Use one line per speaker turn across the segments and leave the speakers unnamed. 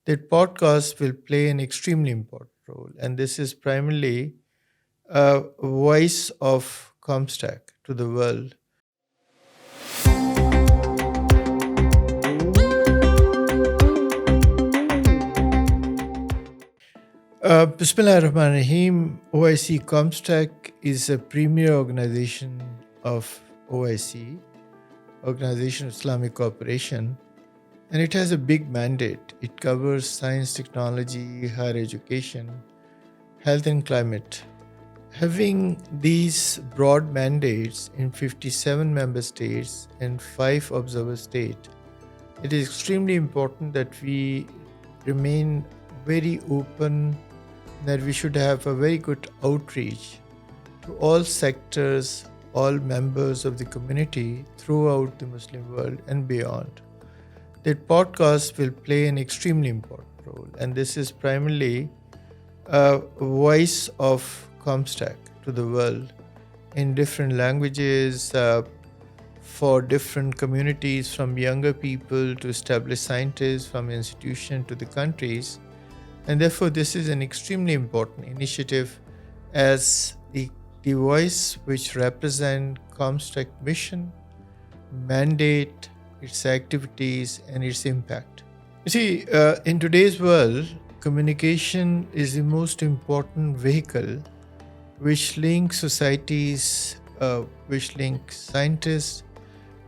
that podcast will play an extremely important role. And this is primarily a voice of COMSTECH to the world. Bismillah ar-Rahman ar-Rahim. OIC-COMSTECH is a premier organization of OIC, Organization of Islamic Cooperation, and it has a big mandate. It covers science, technology, higher education, health and climate. Having these broad mandates in 57 member states and 5 observer states, it is extremely important that we remain very open, that we should have a very good outreach to all sectors, all members of the community throughout the Muslim world and beyond. That podcast will play an extremely important role, and this is primarily a voice of COMSTECH to the world in different languages for different communities, from younger people to established scientists, from institutions to the countries. And therefore, this is an extremely important initiative as the voice which represents COMSTECH mission, mandate, its activities, and its impact. You see, in today's world, communication is the most important vehicle which links societies, which links scientists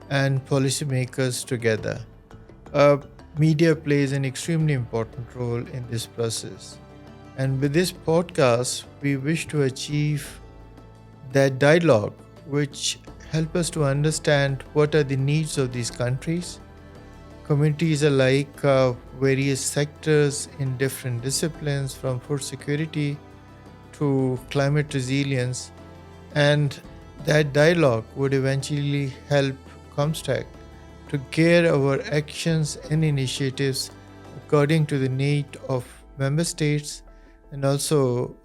and policymakers together. Media plays an extremely important role in this process. And with this podcast, we wish to achieve that dialogue which help us to understand what are the needs of these countries, communities alike, various sectors in different disciplines, from food security to climate resilience, and that dialogue would eventually help COMSTECH to gear our actions and initiatives according to the need of member states and also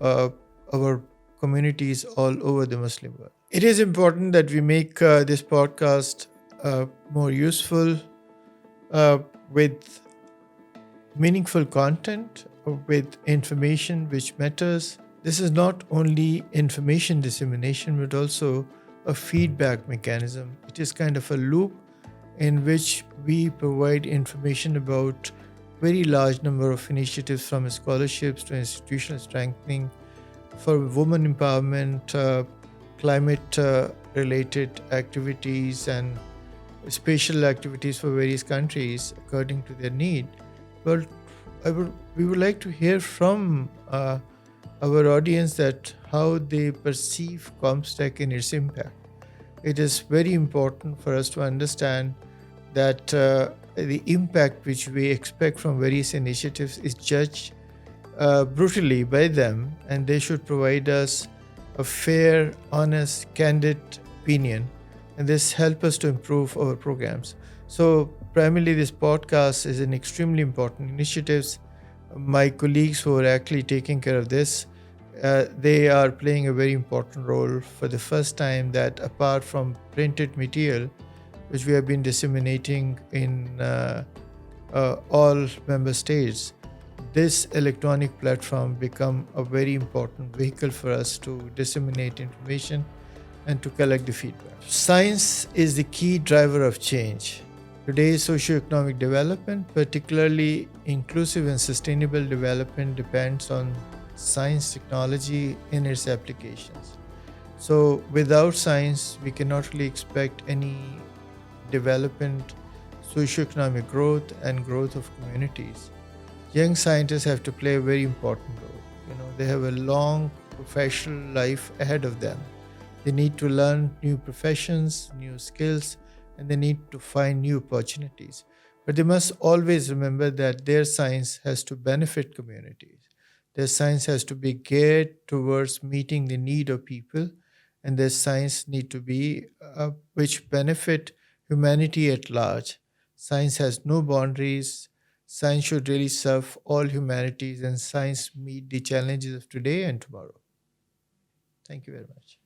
our communities all over the Muslim world. It is important that we make this podcast more useful with meaningful content, with information which matters. This is not only information dissemination, but also a feedback mechanism. It is kind of a loop in which we provide information about very large number of initiatives, from scholarships to institutional strengthening for women empowerment, climate related activities, and spatial activities for various countries according to their need. But we would like to hear from our audience that how they perceive COMSTECH and its impact. It is very important for us to understand that the impact which we expect from various initiatives is judged brutally by them, and they should provide us a fair, honest, candid opinion, and this helps us to improve our programs. So primarily this podcast is an extremely important initiative. My colleagues who are actually taking care of this, they are playing a very important role for the first time, that apart from printed material, which we have been disseminating in all member states, this electronic platform become a very important vehicle for us to disseminate information and to collect the feedback. Science is the key driver of change. Today's socioeconomic development, particularly inclusive and sustainable development, depends on science, technology in its applications. So without science, we cannot really expect any development, socioeconomic growth, and growth of communities. Young scientists have to play a very important role. They have a long professional life ahead of them. They need to learn new professions, new skills, and they need to find new opportunities. But they must always remember that their science has to benefit communities. Their science has to be geared towards meeting the need of people, and their science need to be which benefit humanity at large. Science has no boundaries. Science should really serve all humanities, and science meet the challenges of today and tomorrow. Thank you very much.